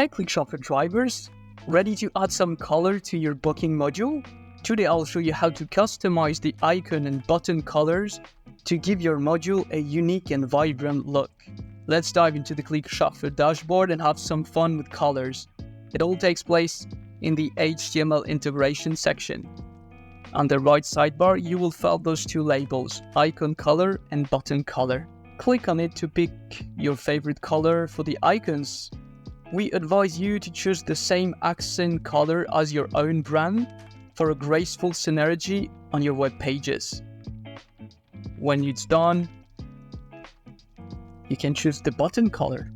Hey ClickChauffeur drivers, ready to add some color to your booking module? Today I'll show you how to customize the icon and button colors to give your module a unique and vibrant look. Let's dive into the ClickChauffeur dashboard and have some fun with colors. It all takes place in the HTML integration section. On the right sidebar, you will find those two labels, icon color and button color. Click on it to pick your favorite color for the icons. We advise you to choose the same accent color as your own brand for a graceful synergy on your web pages. When it's done, you can choose the button color.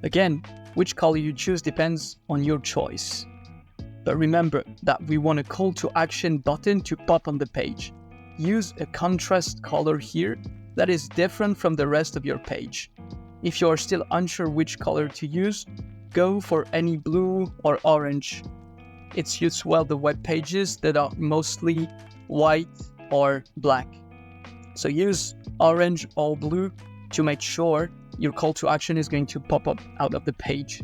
Again, which color you choose depends on your choice. But remember that we want a call to action button to pop on the page. Use a contrast color here that is different from the rest of your page. If you are still unsure which color to use, go for any blue or orange. It suits well the web pages that are mostly white or black. So use orange or blue to make sure your call to action is going to pop up out of the page.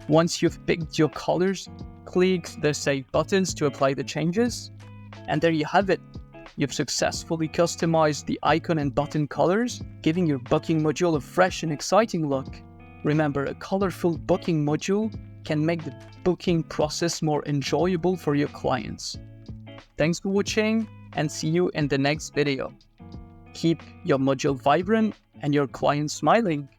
Once you've picked your colors, click the Save buttons to apply the changes. And there you have it. You've successfully customized the icon and button colors, giving your booking module a fresh and exciting look. Remember, a colorful booking module can make the booking process more enjoyable for your clients. Thanks for watching and see you in the next video. Keep your module vibrant and your clients smiling.